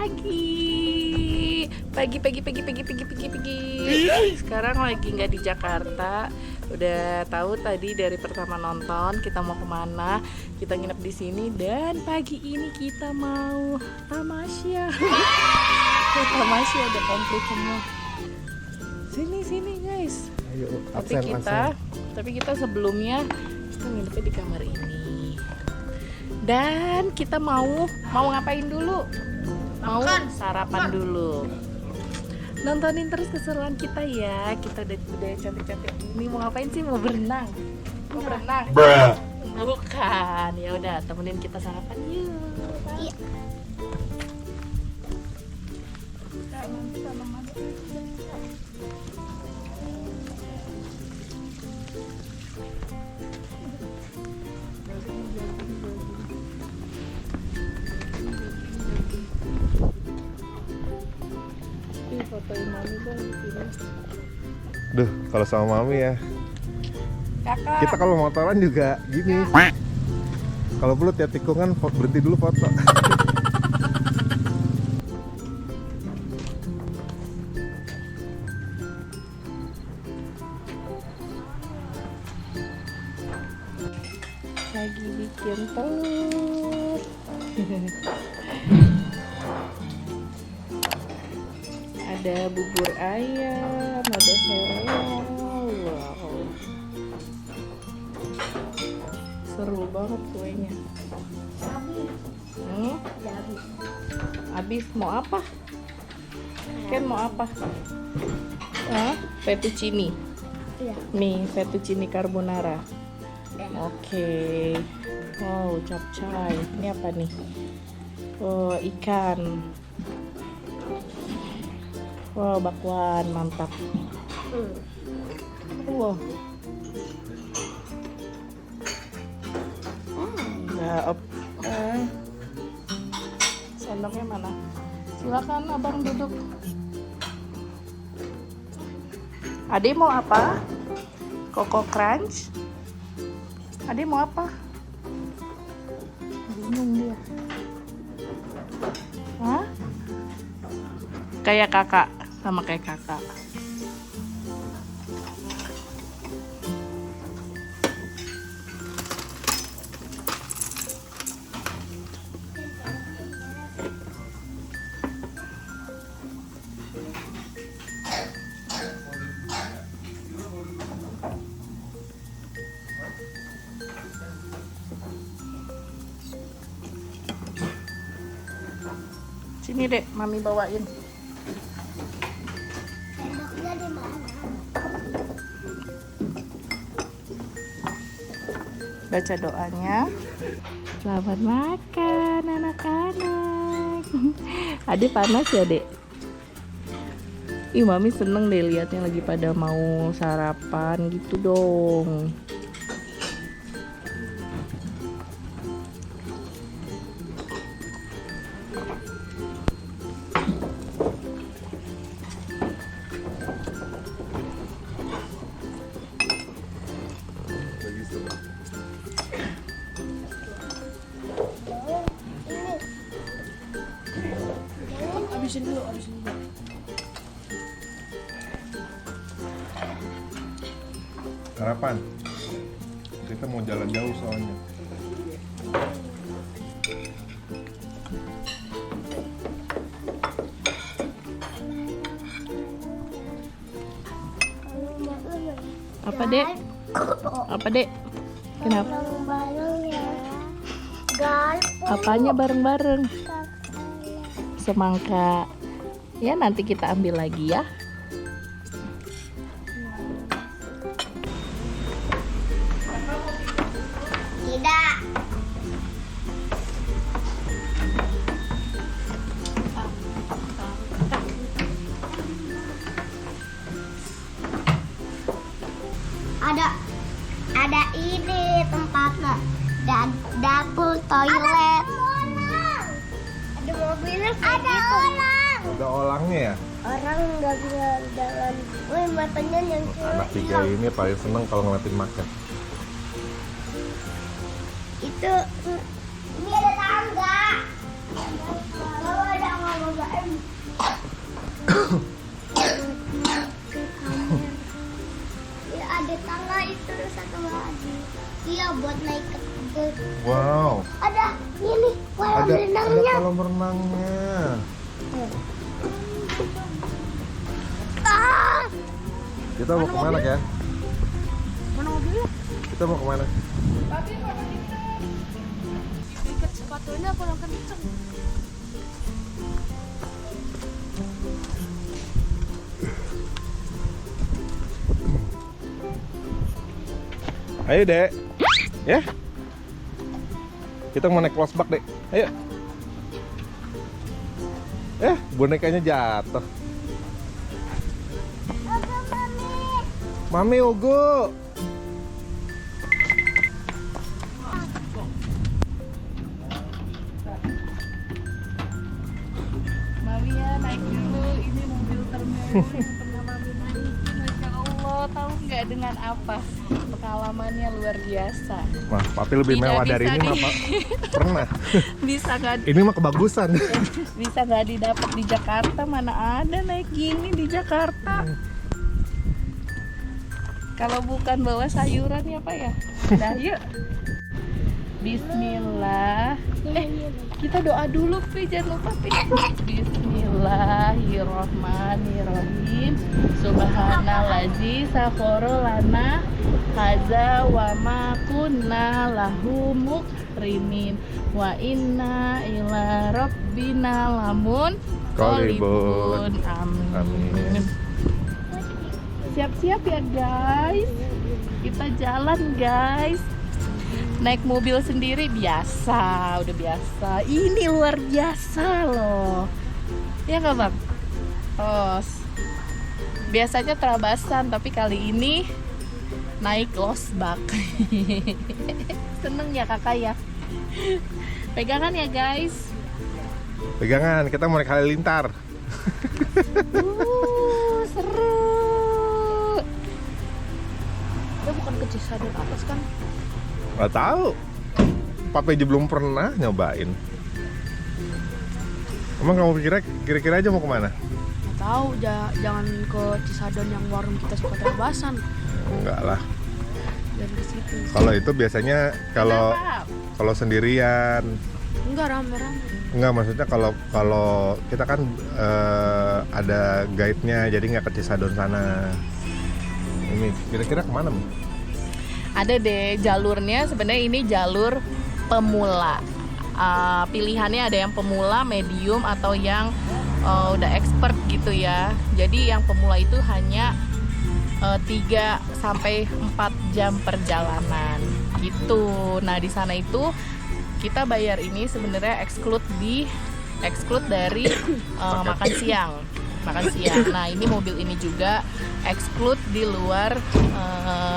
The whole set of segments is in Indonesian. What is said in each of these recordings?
pagi. Sekarang lagi nggak di Jakarta. Udah tahu tadi dari pertama nonton kita mau kemana. Kita nginep di sini dan pagi ini kita mau tamasya. Tamasya udah komplit semua. Sini guys. Ayo, Tapi kita sebelumnya kita nginepnya di kamar ini. Dan kita mau ngapain dulu? Mau sarapan dulu. Nontonin terus keseruan kita ya. Kita udah cantik-cantik ini. Mau ngapain sih? Mau berenang? Mau berenang? Bukan. Ya udah, temenin kita sarapan yuk. Iya. Fotoin mami dong di sini. Duh, kalau sama mami ya. Kakak. Kita kalau motoran juga gini. Kalau perlu tiap tikungan berhenti dulu foto. Lagi bikin telur. Ada bubur ayam, ada sereal. Wow. Seru banget kuenya. Habis mau apa? Ken mau apa? Fettuccine. Iya. Nih, fettuccine carbonara. Oke. Wow, capcay. Ini apa nih? Oh, ikan. Wow, bakwan, mantap. Wow. Sendoknya mana? Silakan abang duduk. Ade mau apa? Koko Crunch? Ade mau apa? Bingung dia. Hah? Kayak kakak, sama kayak kakak. Sini dek, mami bawain. Sendoknya di mana? Baca doanya. Selamat makan anak-anak. Adik panas ya dek? Ih, mami seneng deh liatnya lagi pada mau sarapan gitu dong. Habisin dulu. Sarapan. Kita mau jalan jauh soalnya. Apa dek? Apa dek? Kenapa? Bareng-bareng ya. Guys. Apanya bareng-bareng? Semangka. Ya nanti kita ambil lagi ya. Tidak. Ada ini tempatnya. Dapur, toilet. Ada mobilnya. Ada orang. Ada olangnya ya? Orang nggak bisa jalan. Wih, matanya yang Anak tiga ini paling seneng kalau ngeliatin makan. itu. Ini ada tangga. Kalau ada Bapak M. Ya, ada tangga itu satu lagi. Iya, buat naik ke. Wow. Ada ini kolam Ada renangnya. kolam renangnya. Ah! Kita mau kemana ya? Mana mobilnya? Kita mau kemana? Ikat sepatunya kurang kenceng. Ayo dek, ya. Kita mau naik losbak dek. Ayo. Bonekanya jatuh. Mami Ugu. Mami ya naik dulu, ini mobil termewah yang pernah Mami naikin. Masya Allah, tahu nggak dengan apa? Pengalamannya luar biasa. Wah, papi lebih Tidak mewah dari bisa ini mah, Pak. Pernah. Bisa nggak Ini mah kebagusan. bisa nggak didapat di Jakarta? Mana ada naik gini di Jakarta? Kalau bukan bawa sayuran ya Pak ya? Dah yuk. Bismillah. Kita doa dulu, Pi. Jangan lupa, Pi. Bismillahirrahmanirrahim. Subhanallazi sakhara lana hadza wa ma kunna lahu muqrinin wa inna ila rabbina lamun Qalibun. Amin. Amin. Siap-siap ya guys. Kita jalan guys. Naik mobil sendiri biasa, udah biasa. Ini luar biasa loh. Ya nggak Bang? Oh, biasanya terabasan, tapi kali ini naik losbak. Seneng ya kakak ya? Pegangan ya guys. Pegangan, kita mau naik halilintar. Seru. Dia bukan ke Cisadon atas kan? Gak tahu. Papi aja belum pernah nyobain. Emang kamu kira-kira aja mau kemana? Nggak tahu, jangan ke Cisadon yang warung kita suka terabasan. Enggak lah. Jangan ke situ. Kalau itu biasanya kalau Kenapa? sendirian. Enggak rame-rame. Enggak, maksudnya kalau kita kan ada guide-nya, jadi nggak ke Cisadon sana. Ini kira-kira kemana nih? Ada deh jalurnya, sebenarnya ini jalur pemula. Pilihannya ada yang pemula, medium, atau yang udah expert gitu ya. Jadi yang pemula itu hanya 3 sampai 4 jam perjalanan gitu. Nah, di sana itu kita bayar ini sebenarnya exclude dari makan siang. Nah, ini mobil ini juga exclude di luar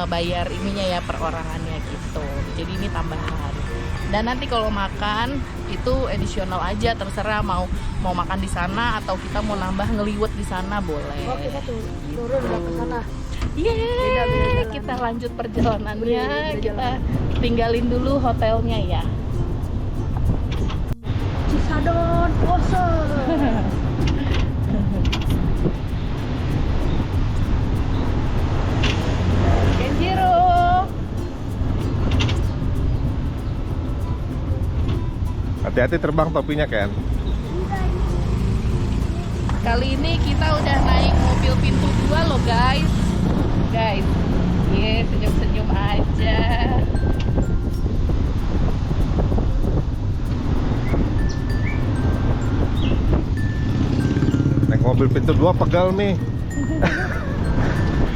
bayar ininya ya, perorangannya gitu. Jadi ini tambahan. Dan nanti kalau makan itu additional aja, terserah mau makan di sana atau kita mau nambah ngeliwet di sana boleh. Oh, kita tuh turun udah ke sana. Yeay, kita lanjut perjalanannya. Kita tinggalin dulu hotelnya ya. Cisadon, bosan. Kenjiro. Hati-hati terbang topinya, Ken. Kali ini kita udah naik mobil pintu 2 loh guys. Senyum-senyum aja. Naik mobil pintu 2 pegal nih.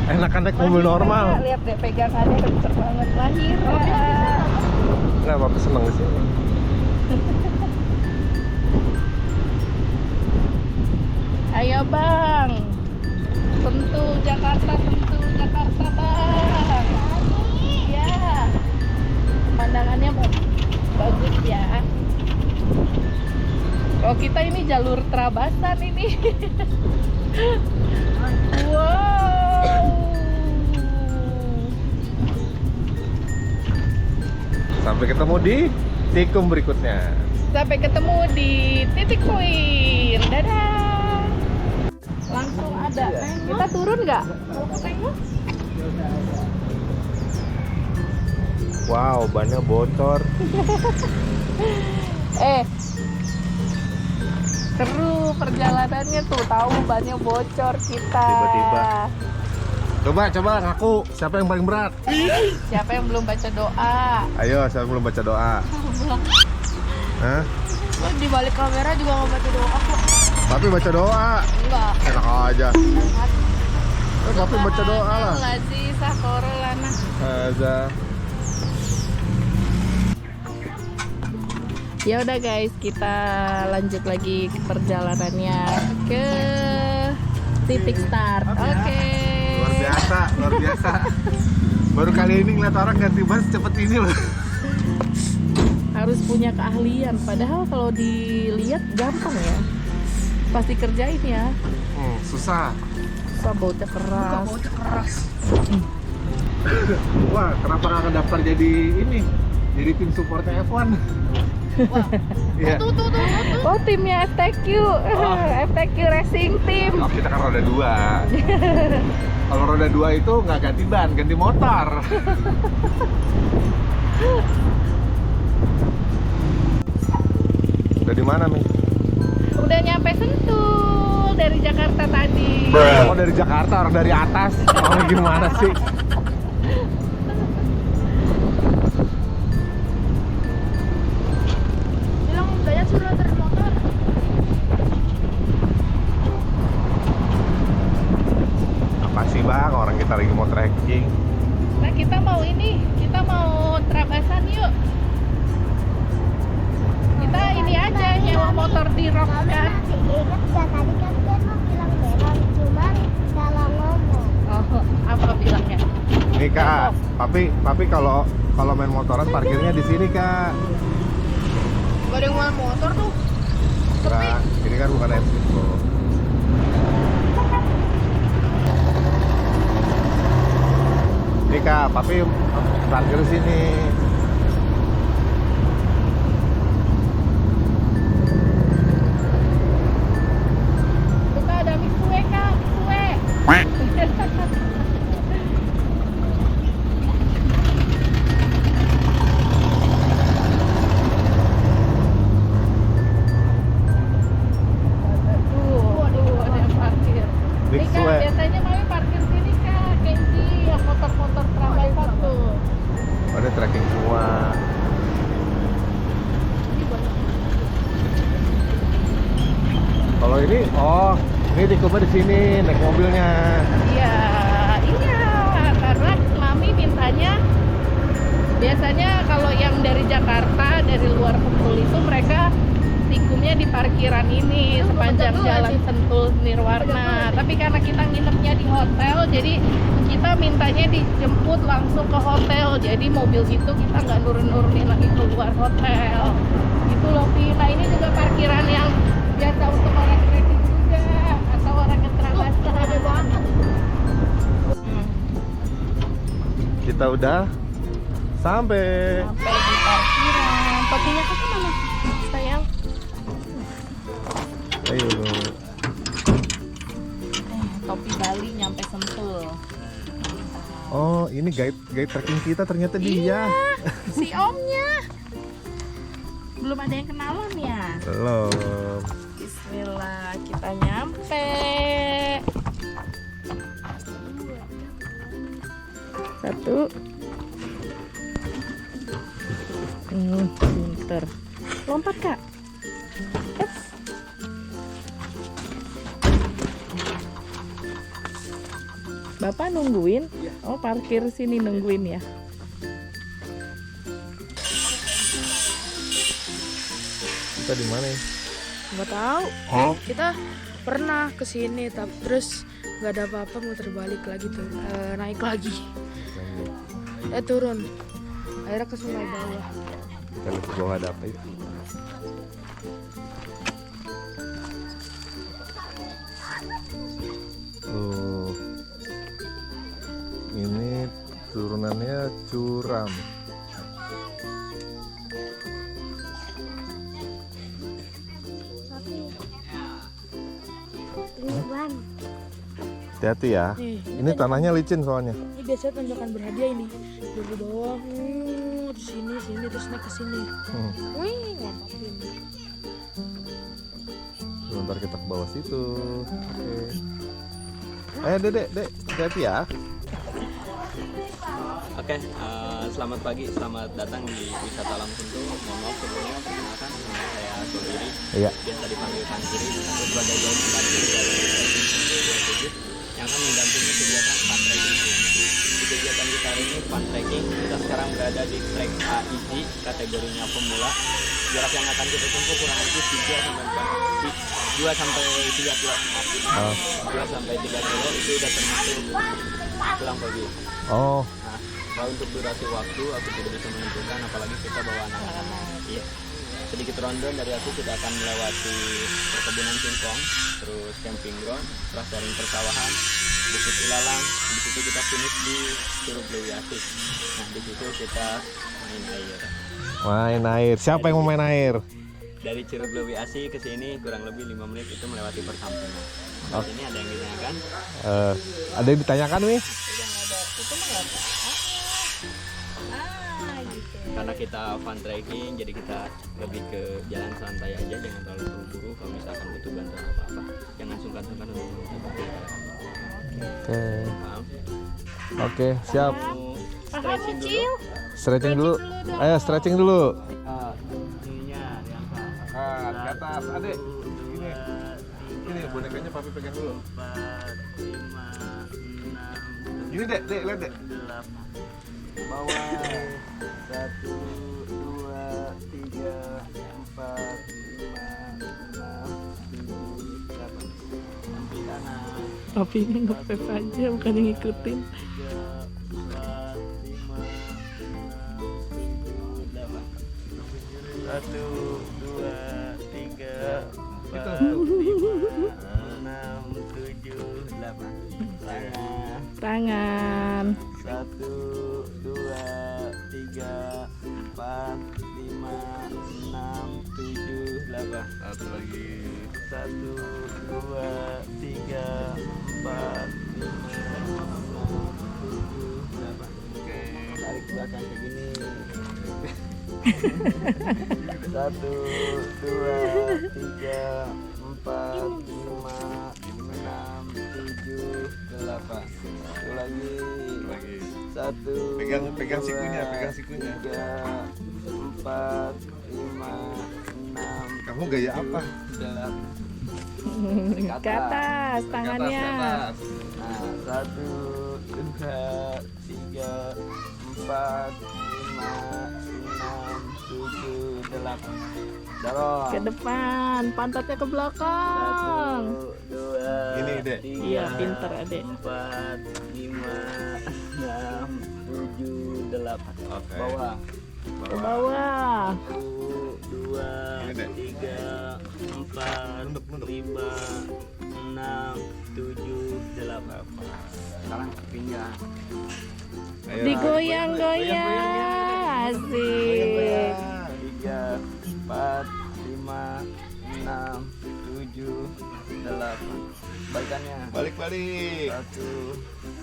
Enakan naik mobil normal. Lihat deh pegangannya kenceng banget. Lahira. Nggak, Papi seneng di sini. Ayo bang, tentu Jakarta bang. Ya, pemandangannya bagus ya. Oh, kita ini jalur terabasan ini. Wow. Sampai ketemu di tikung berikutnya. Sampai ketemu di titik poin. Dadah. Langsung ada. Kita turun nggak? Mau ke tengok? Wow, bannya bocor. Seru perjalanannya tuh, tahu bannya bocor kita. Tiba-tiba. Coba ngaku, siapa yang paling berat? Siapa yang belum baca doa? Ayo, siapa yang belum baca doa? Hah? Di balik kamera juga nggak baca doa kok. Tapi baca doa. Enggak. Enak aja. Tapi baca doa lah. Lagi sakorolana. Aja. Ya udah guys, kita lanjut lagi ke perjalanannya ke titik start. Oke. Luar biasa. Baru kali ini ngeliat orang ganti ban cepet ini loh. Harus punya keahlian, padahal kalau dilihat gampang ya. Pasti kerjain ya. Susah. Susah, baunya keras. Wah, kenapa nggak daftar jadi ini? Jadi tim supportnya F1. Iya. Oh, timnya FTQ. FTQ Racing Team. Oh, kita kan roda 2. Kalau roda 2 itu nggak ganti ban, ganti motor. Udah di mana, Mi? Udah nyampe Sentul dari Jakarta tadi. Oh, dari Jakarta, orang dari atas. Oh, gimana sih? Bilang banyak suruh dari motor. Apa sih, Bang? Orang kita lagi mau trekking. Nah, kita mau trabasan yuk. Kita ini aja nyewa motor di Rock kan. Masih ingat gak tadi kan dia mau bilang beron, cuman salah ngomong. Oh, apa bilangnya? Nih, Kak. Papi kalau main motoran parkirnya di sini, Kak. Gak ada yang mau motor tuh. Nah, ini kan bukan MC Pro. Nih, Kak, Papi parkir di sini. Kita ada mie kue, Kak, kue. Tuh, ada yang parkir. Big Nih, Kak, Swag. biasanya Mami parkir sini, Kak. Kenji, yang motor-motor terabasan tuh. Ada trekking semua. Kalau ini, ini tikupnya di sini, naik mobilnya. Iya, karena Mami mintanya biasanya kalau yang dari Jakarta, dari luar Sentul itu mereka tikumnya di parkiran ini sepanjang jalan Sentul Nirwarna. Tapi karena kita nginepnya di hotel, jadi kita mintanya dijemput langsung ke hotel. Jadi mobil itu kita nggak nurunin lagi keluar hotel. Gitu loh, Pi. Nah, ini juga parkiran yang biasa untuk orang trekking juga atau orang yang terabasan. Kita udah sampai. Sampai di parkiran. Topinya ke mana, sayang? Ayo. Topi Bali nyampe Sentul. Oh, ini guide trekking kita ternyata dia. Si omnya. Belum ada yang kenalan ya? Belum. Bismillah, kita nyampe. Satu. Pinter. Lompat, Kak. Yes. Bapak nungguin? Oh, parkir sini nungguin ya. Kita di mana ya? Nggak tahu. Oh. Kita pernah kesini, tapi terus nggak ada apa-apa, muter balik lagi tuh, naik lagi, turun, akhirnya ke sungai bawah. Kita lihat ke bawah ada apa itu? Ini turunannya curam. Hati-hati ya. Nih, Ini tanahnya licin soalnya. ini biasa tanjakan berhadiah ini. Dari bawah, terus sini, terus naik ke sini. Wih, lompatin. Sebentar kita ke bawah situ. Oke. Ayo Dek, hati-hati ya. Oke, selamat pagi, selamat datang di Wisata Alam Sentul. Mohon maaf sebelumnya, perkenalkan nama saya Sobiri, Iya. biasa dipanggil Kansiri, aku sebagai guide pendaki dari Trekking Sentul 27 yang akan mendampingi kegiatan fun trekking. Di kegiatan kita hari ini fun trekking, kita sekarang berada di trek AIG, kategorinya pemula. Jarak yang akan kita tempuh kurang lebih 2 sampai 3 kilo. 2 sampai 3 kilo itu udah termasuk pulang pergi. Oh, Nah, kalau untuk durasi waktu aku tidak bisa menentukan, apalagi kita bawa anak-anak. Iya. Sedikit rundown dari aku, kita akan melewati perkebunan singkong, terus camping ground, prasaring persawahan, Bukit Ilalang. Di situ kita finish di Curug Lewi Asih. Nah, di situ kita main air. main air. Siapa yang mau main air? Dari Curug Lewi Asih ke sini kurang lebih 5 menit itu melewati perkampungan. Di sini ada yang ditanyakan? Ada yang ditanyakan nih? Karena kita fun trekking, jadi kita lebih ke jalan santai aja, jangan terlalu buru-buru. Kalau misalkan butuh bantuan apa-apa, jangan sungkan-sungkan untuk minta bantuan. Oke. Maaf. Oke, siap. Mau stretching dulu. Stretching dulu. Ayo stretching dulu. Ininya diangkat. Ke atas, Adek. Ini bonekanya papi pegang dulu. 4, 5, 6, Ini Dek, lihat Dek. 8. Bawah. 1, 2, 3, 4, 5, 6, 7, 8. Sampai kanan. Tapi ini nge-vape aja, bukan yang ngikutin. 1, 2, 3, 4, 5, 6, 7, 8. Tangan. 1, 2, 3, 4, 5, 6, 7, 8. Satu lagi. 1, 2, 3, 4, 5, 6, 7, 8. Oke, tarik ke belakang kayak gini. 1, 2, 3, 4, 5, 6, 7, 8. Satu lagi. 1, Pegang sikunya, pegang sikunya. 3, 4, 5, 6. Kamu gaya apa? 8. Ke atas tangannya. Nah, 1, 2, 3, 4, 5, 6, 7, 8. Dorong. Ke depan, pantatnya ke belakang. 1, 2, Gini, Dek. 3, Iya, pinter, Adek. 4, 5, 6, 7, 8. Oke. Bawah. Ke bawah. 1, 2, Ini, Dek. 3, 4, Nunduk. 5, 6, 7, 8. Sekarang pinggang. Ayo. Digoyang-goyang. Asik. 3, 4, 5, 6, 7, 8. Balikannya. Balik. 1,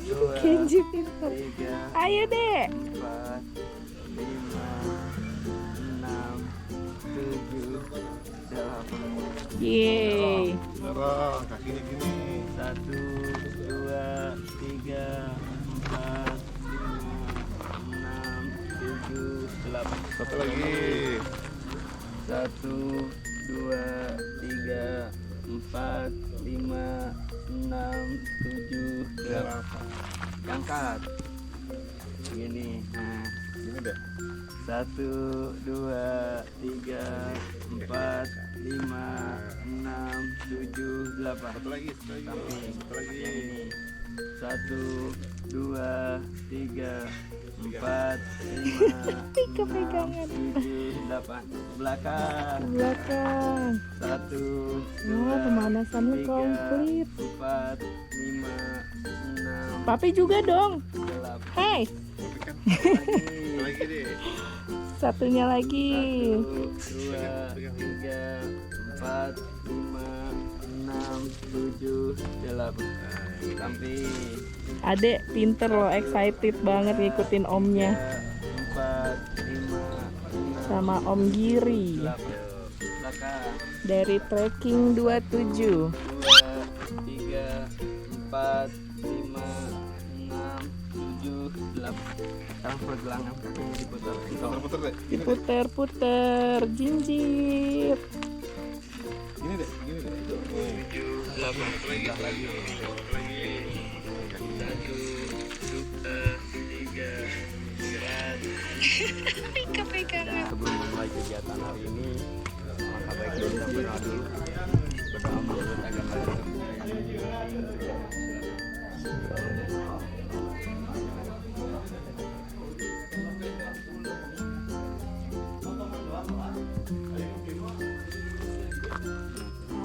2, Kenji pinter. 3, Ayo, Dek. 4, 5, 6, 7, 8. Yeay. Dorong kakinya gini. 1, 2, 3, 4, 5, 6, 7, 8. Satu lagi. 1, 2, 3, 4, 5, 6, 7, 8. Angkat. Gini. Nah, Gini Dek. 1, 2, 3, 4, 5, 6, 7, 8. Satu lagi. Samping. Satu lagi. Yang ini. 1, 2, 3, 4, 5, 6, 7, 8. Belakang. Belakang. 1, Wah, 2, pemanasannya 3, komplit. 4, 5, 6, Papi juga dong. 8. Hey, Satu lagi deh. satunya lagi. 1, 2, 3, 4, 5, 6, 7, 8. sampai Adek pinter loh, excited banget ngikutin omnya 4, 5, 6, sama Om Giri 8, belakang dari trekking 27. 2, 3, 4, 5, 6, 7, 8. Sekarang pergelangan kakinya diputar. Puter deh. Diputer-puter, jinjit. Gini deh, gini deh. 7, 8, sebelah lagi. 1, 2, 3, 4. Sebelum memulai kegiatan hari ini, maka baiknya kita berdoa dulu. Berdoa menurut agama Islam.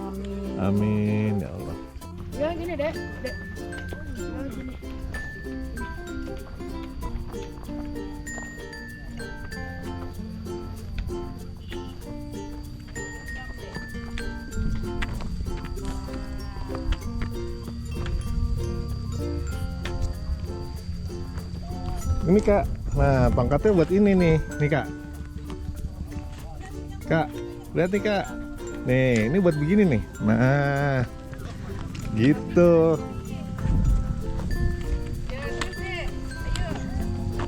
Amin. Amin ya Allah. Ya gini dek. Dek. Ya, gini. Ini Kak, nah pangkatnya buat ini nih Kak. Kak, lihat nih Kak. Nih, ini buat begini nih. Nah, gitu.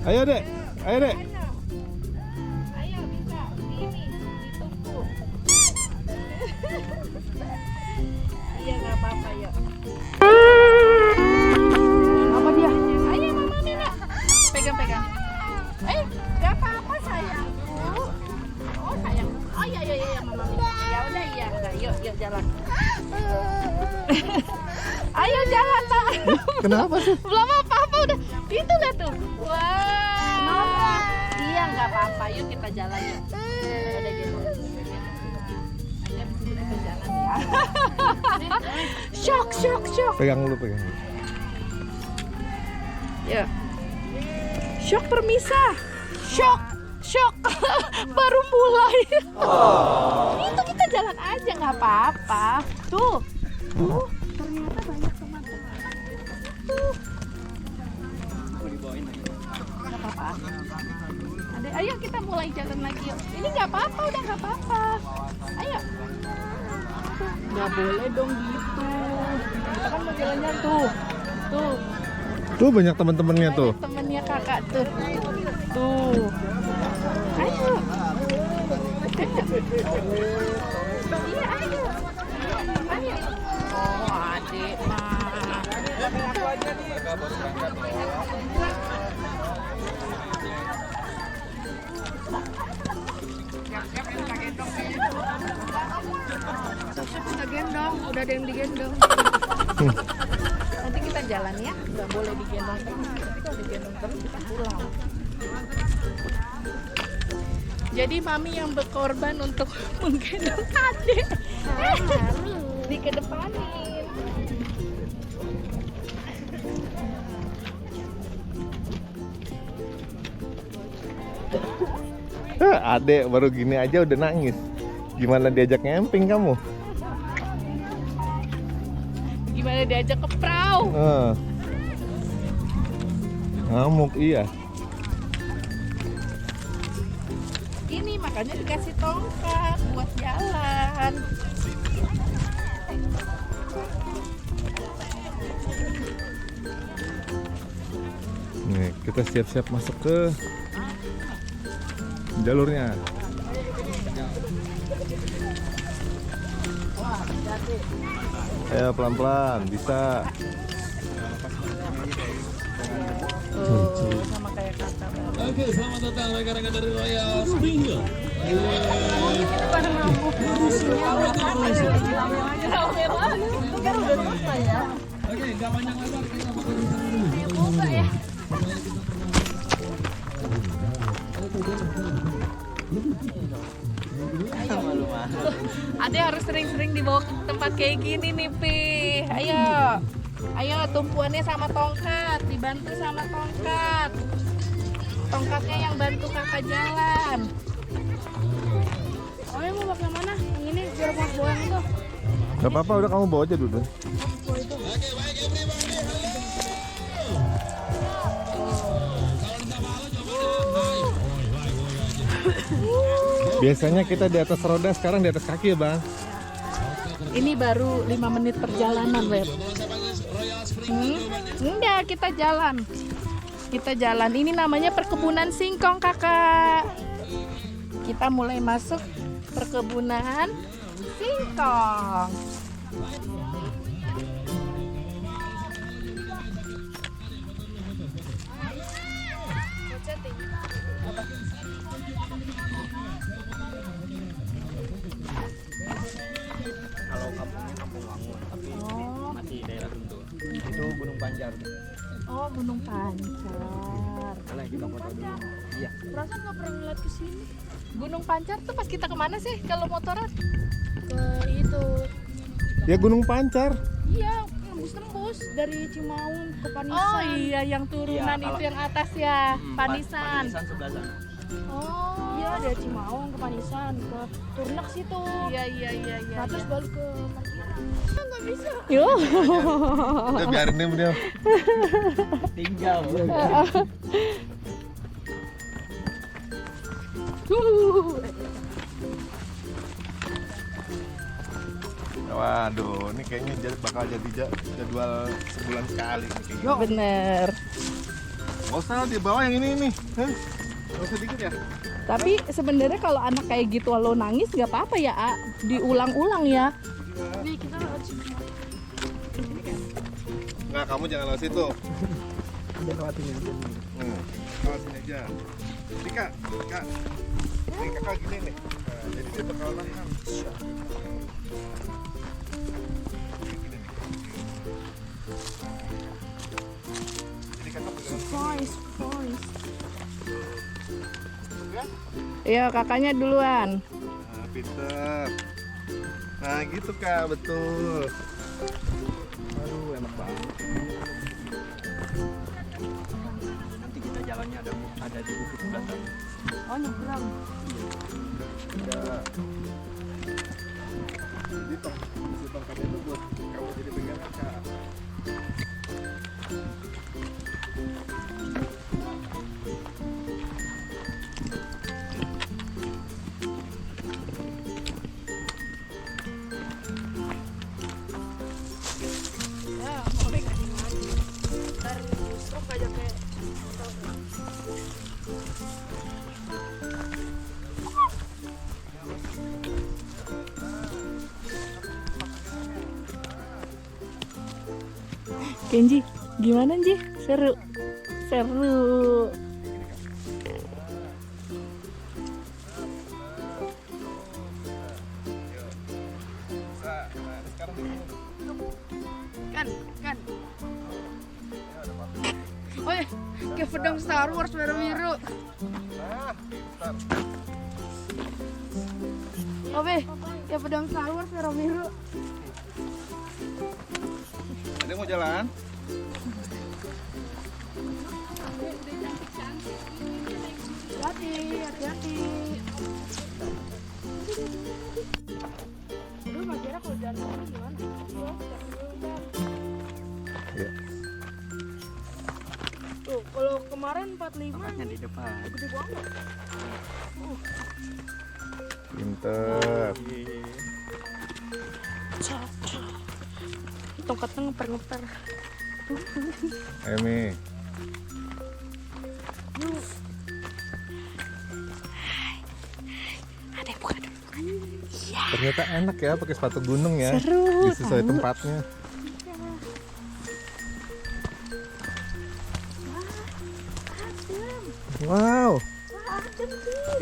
Ayo Dek, ayo Dek. Ayo bisa, ini ditunggu. Iya nggak apa-apa ya. Apa dia? Ayo mama Mina, pegang-pegang. Nggak apa-apa sayang. Oh sayang. Oh iya mama Mina. Ya udah iya enggak. Yuk jalan. Ayo jalan tak. Kenapa sih? Belum apa-apa udah. Itu dah tuh. Wah. Iya nggak apa-apa. Yuk kita jalan yuk. Udah gitu. Ayo abis itu kita jalan ya. Shock. Pegang dulu, pegang. Ya. Shock permisah. Shock. Baru mulai. Itu kita jalan aja nggak apa-apa. Tuh. Ternyata banyak teman-teman. Tuh. Nggak apa-apa. Ayo kita mulai jalan lagi yuk. Ini nggak apa-apa, udah nggak apa-apa. Ayo. Nggak boleh dong gitu. Kita kan mau jalan-jalan tuh. Tuh banyak teman-temannya tuh. Temennya kakak tuh. Tuh. Ayo. Iya ayo. Oh adik mah. Kita gendong, udah ada yang digendong. Nanti kita jalan ya, nggak boleh digendong terus. Tapi kalau digendong terus kita pulang. Jadi mami yang berkorban untuk menggendong adik. Dikedepanin. Adek baru gini aja udah nangis. Gimana diajak camping kamu? Gimana diajak ke perahu? Ngamuk iya. Ini makanya dikasih tongkat buat jalan. Nih, kita siap-siap masuk ke jalurnya. Ayo pelan-pelan, bisa. Sama kayak kakak. Oke, selamat datang rekan-rekan dari Royal Springhill. Oke, nggak panjang lebar, kita bakal Ade harus sering-sering dibawa ke tempat kayak gini nih, Pi. Ayo tumpuannya sama tongkat, dibantu sama tongkat. Tongkatnya yang bantu kakak jalan. Oh yang mau pakai mana? Yang ini biar mau bawa yang itu. Gak apa-apa, udah kamu bawa aja dulu. Oke, baik everybody. Biasanya kita di atas roda, sekarang di atas kaki ya bang. Ini baru 5 menit perjalanan, Web. Enggak, kita jalan. Kita jalan. Ini namanya perkebunan singkong, kakak. Kita mulai masuk perkebunan singkong. Kalau kampungnya Kampung Wangun, tapi masih daerah Sentul. Itu Gunung Panjar. Oh, Gunung Pancar. Boleh kita foto dulu. Iya. Perasaan nggak pernah ngeliat ke sini. Gunung Pancar tuh pas kita kemana sih kalau motoran? Ke itu. Ya Gunung Pancar. Iya, Tembus dari Cimaung ke Panisan. oh iya yang turunan Iya, kalau- itu yang atas ya, Panisan. Panisan sebelah sana. Oh, Iya, dari Cimaung ke Panisan, ke Turnak situ. iya. Nah, terus balik ke parkiran. Nggak bisa. Yo. Udah biarin deh beliau. Tinggal. Waduh, ini kayaknya bakal jadi jadwal sebulan sekali nih kayaknya. Bener. Nggak usah di bawah yang ini nih. Hah? Nggak usah dikit ya? Tapi sebenarnya kalau anak kayak gitu lo nangis nggak apa-apa ya, A. Diulang-ulang ya. Nih, kita lewat sini. Nggak, kamu jangan lewat situ. Udah lewatin aja. Lewat sini aja. Jadi kak. Ini kakak gini nih. Nah, jadi dia bakal nahan. Gini nih. Jadi kakak pegang. Voice. Iya, kakaknya duluan. Nah, pinter. Nah, gitu kak, betul. Aduh, enak banget. Nanti kita jalannya ada di bukit sebelah sana. Oh, nyebrang. Jadi tongkatnya itu buat kamu jadi pegangan kak. Ya, mau pegang di mana? Ntar stroke aja kayak. Kenji, gimana Ji? Seru. Kan. Woi, kayak pedang Star Wars merah biru. Oke, kayak pedang Star Wars merah biru. Ada yang mau jalan? Hati-hati. Lu mah kira kalau jalan ini gimana? Iya. Tuh, kalau kemarin 45 Tempatnya di depan. gede banget. Pinter. Tongkatnya ngeper-ngeper. Ayo Mi. Ada yang buka dulu. Ternyata enak ya pakai sepatu gunung ya. Seru, Sesuai tahu. tempatnya. Wow.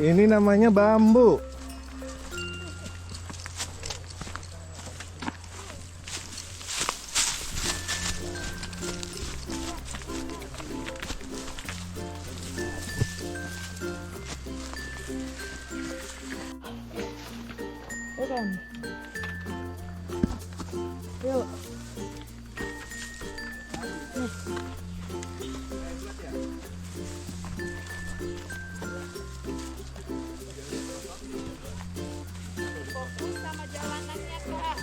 Ini namanya bambu. Ya kan? Yuk. Fokus sama jalanannya, Kak.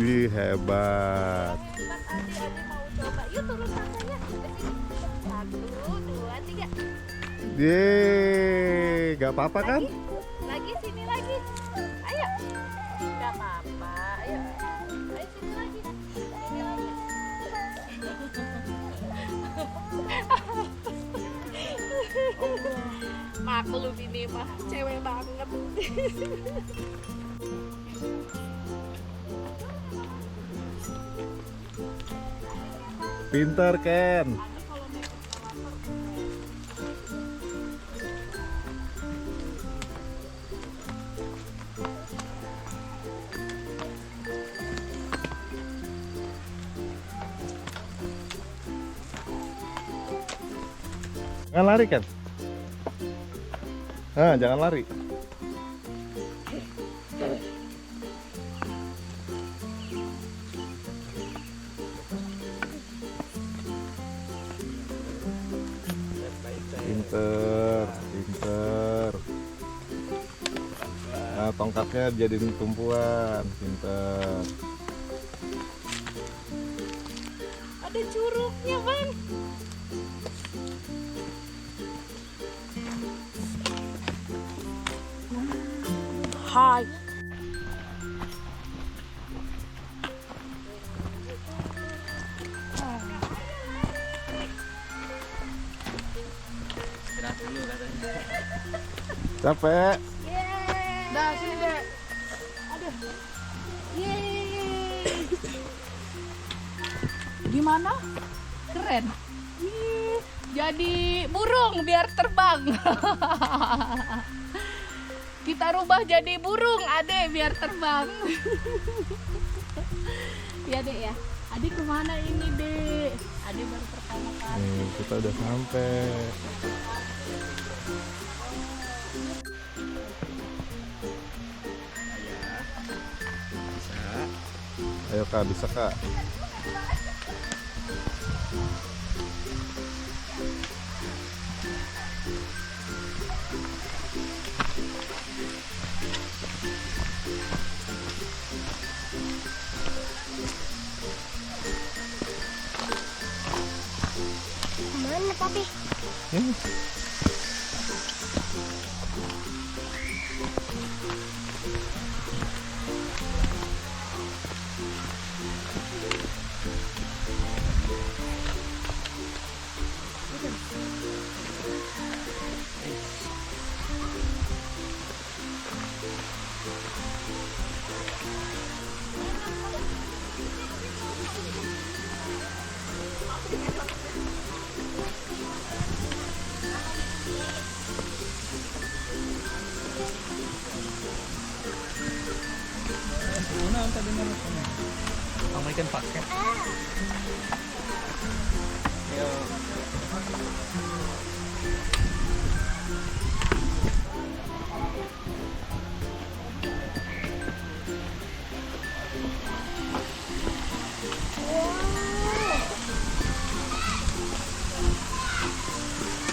Wih, hebat. Adik mau coba. Yuk turun tangannya. Ke sini. 1, 2, 3. Yeay, gak apa-apa kan? Lagi sini lagi. Ayo. Gak apa-apa. Ayo. Ayo sini lagi. Sini lagi. Maklum ini mah cewek banget. Pinter Ken. Jangan lari Ken. Jangan lari. Pinter, pinter. Nah, tongkatnya jadiin tumpuan, pinter. Ada curugnya, Bang. Hai. Istirahat dulu katanya. Capek. Dah, sini deh. Aduh. Yeay. Gimana? Keren. Ih, jadi burung biar terbang. Kita rubah jadi burung, Ade, biar terbang. Ya, Dek ya. Ade kemana ini, Dek? Ade baru pertama kali. Nih, kita udah sampai. Bisa. Ayo Kak, bisa Kak. Mana papi? Ini. Una ang tabi na rin. Kamu ikan pakai. Ayo.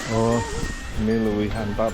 Oh, ini Louis Hantap.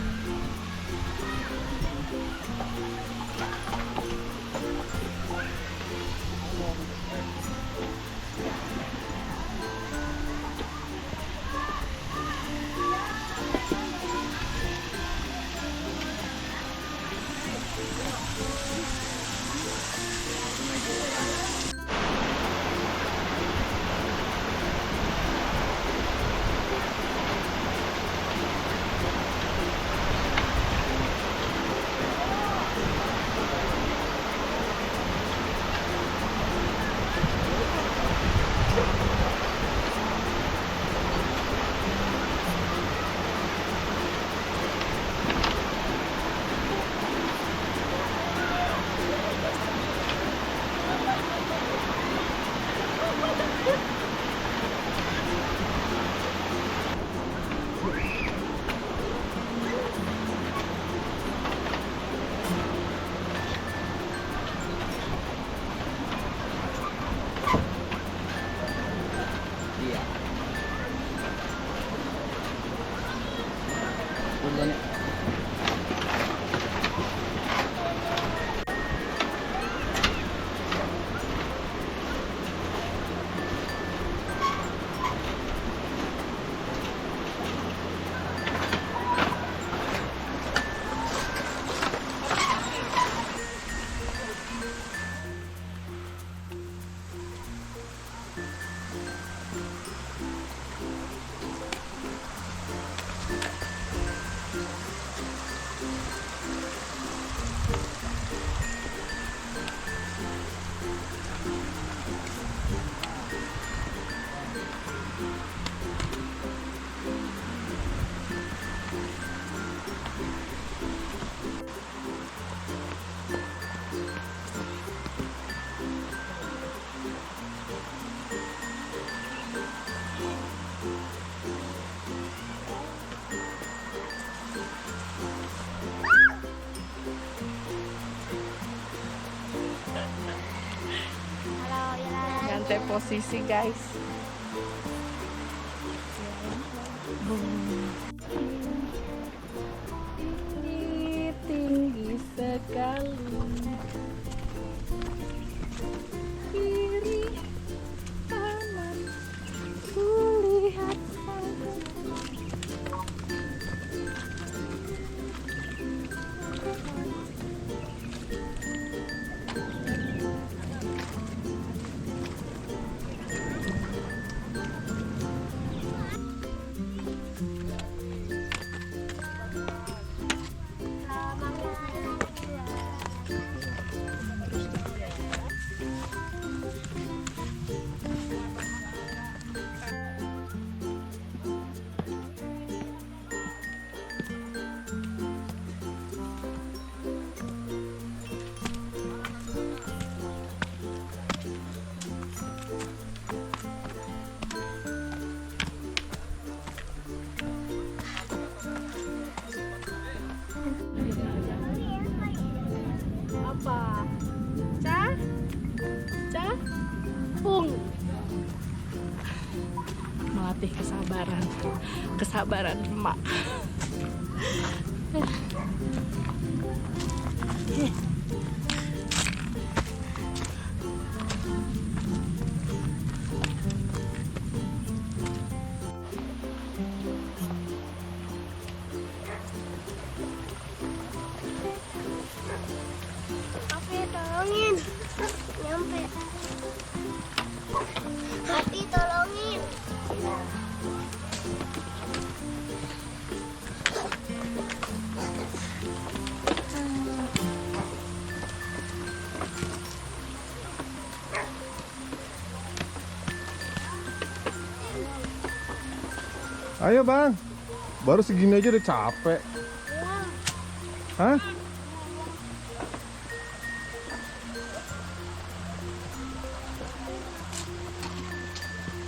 Iya. Duluan ya. beda posisi guys. Ini tinggi sekali. Kiri kanan kulihat saja. Apa? Pung. Melatih kesabaran emak. Oke, tolongin. Nyampe. Hati tolongin. Ayo bang, baru segini aja udah capek. Hah?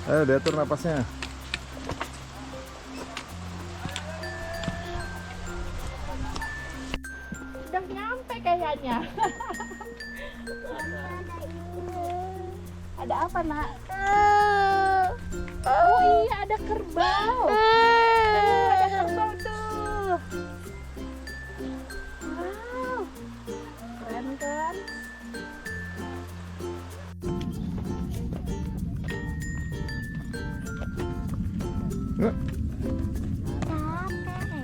Ayo diatur napasnya. Udah nyampe kayaknya. Ada apa nak? Oh iya ada kerbau. Ada kerbau tuh. Wow, keren kan? Yuk, Capek.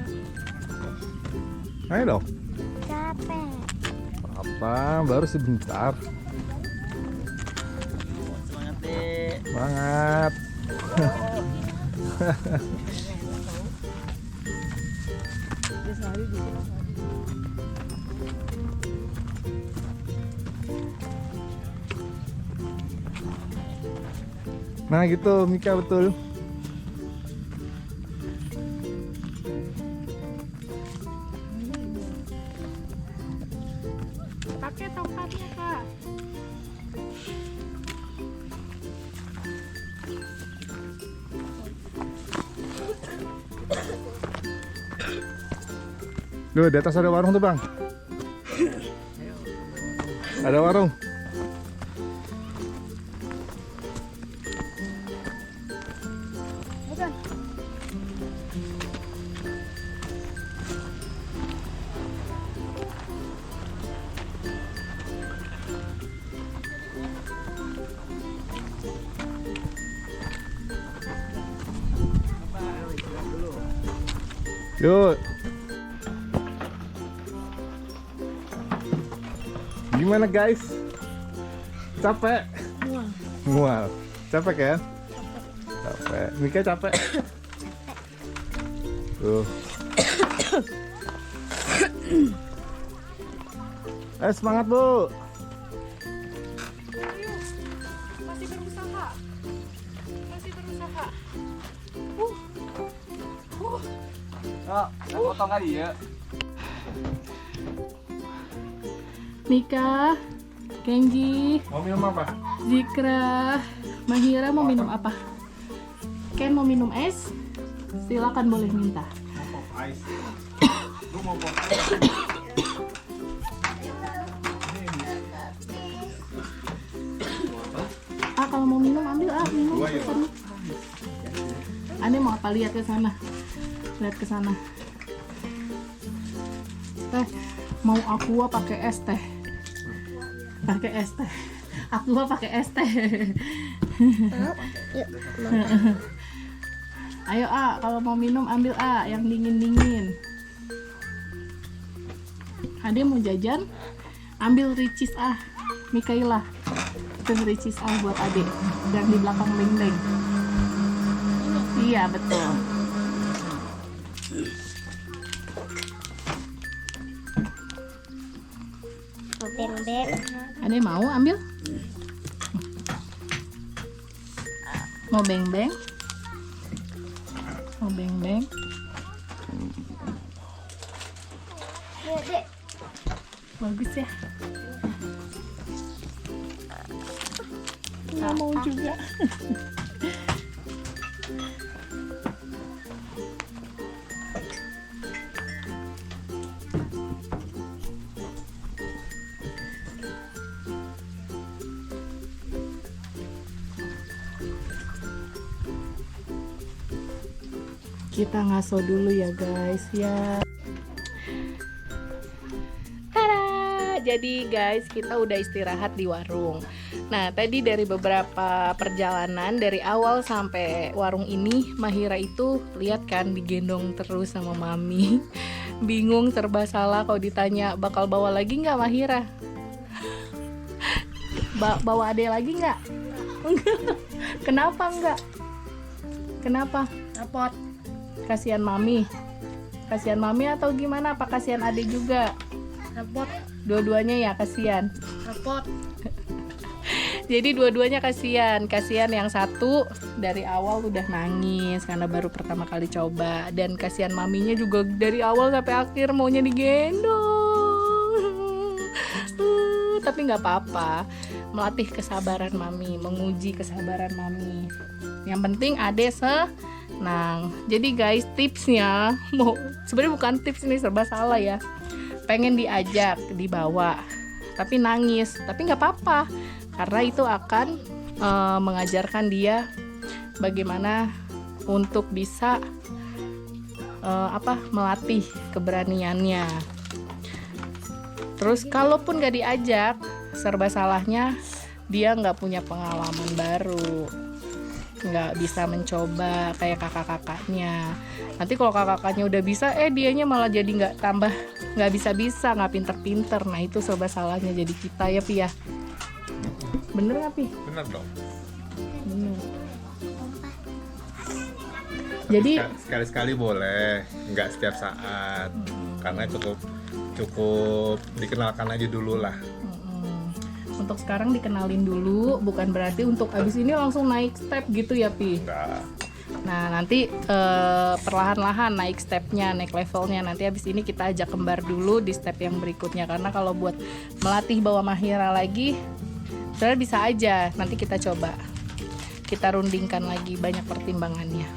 ayo dong. Capek. Apa? Baru sebentar. Semangat deh. Semangat. Nah gitu Mika betul. Pakai tongkatnya kak. Duh, di atas ada warung tuh bang. Ada warung. Yuk. Gimana guys? Capek? Mual. Capek kan? Capek. Mika capek? Tuh. Semangat bu. Masih berusaha. Oh, potong kali ya. Mika, Kenji, Mau minum apa? Zikra, Mahira mau minum apa? Ken mau minum es? Silakan boleh minta. Ice. kalau mau minum ambil minum. Dua, yuk. Pesan. Ane mau apa, lihat ke sana. Lihat ke sana. Teh, mau aqua pakai es teh. Pakai es teh. Aqua pakai es teh. Yuk, Ayo kalau mau minum ambil yang dingin-dingin. Ade mau jajan, ambil Ricis Mikaela. Itu Ricis buat Ade. Yang di belakang beng-beng. Iya betul. beng-beng. Ade mau ambil? Mau beng-beng? Mau beng-beng? Dek, Bagus ya. Nggak mau juga. Kita ngaso dulu ya guys ya. Tada! Jadi guys, kita udah istirahat di warung. Nah, tadi dari beberapa perjalanan dari awal sampai warung ini, Mahira itu lihat kan digendong terus sama Mami. Bingung, serba salah kalau ditanya bakal bawa lagi nggak Mahira? Bawa ade lagi nggak? Kenapa nggak? Kenapa? Rapot. Kasihan Mami. Kasihan Mami atau gimana? Apa kasihan ade juga? Rapot. Dua-duanya ya kasihan. Rapot. Jadi dua-duanya kasihan. Kasihan yang satu dari awal udah nangis karena baru pertama kali coba, dan kasihan maminya juga dari awal sampai akhir maunya digendong. Tapi nggak apa-apa. Melatih kesabaran Mami, menguji kesabaran Mami. Yang penting ade senang. Jadi guys, tipsnya sebenarnya bukan tips, ini serba salah ya. Pengen diajak, dibawa, tapi nangis, tapi nggak apa-apa, karena itu akan mengajarkan dia bagaimana untuk bisa melatih keberaniannya. Terus kalaupun nggak diajak, serba salahnya dia nggak punya pengalaman baru, nggak bisa mencoba kayak kakak-kakaknya. Nanti kalau kakak-kakaknya udah bisa, dianya malah jadi nggak bisa, nggak pinter-pinter. Nah itu serba salahnya jadi kita ya Pi ya. Bener nggak Pi? Bener dong. Bener. Jadi Sekali-sekali boleh, nggak setiap saat. Karena cukup dikenalkan aja dulu lah. untuk sekarang dikenalin dulu, bukan berarti untuk abis ini langsung naik step gitu ya Pi. Enggak. Nah nanti perlahan-lahan naik stepnya, naik levelnya. Nanti abis ini kita ajak kembar dulu di step yang berikutnya. Karena kalau buat melatih bawa Mahira lagi, sebenarnya bisa aja. Nanti kita coba, kita rundingkan lagi banyak pertimbangannya.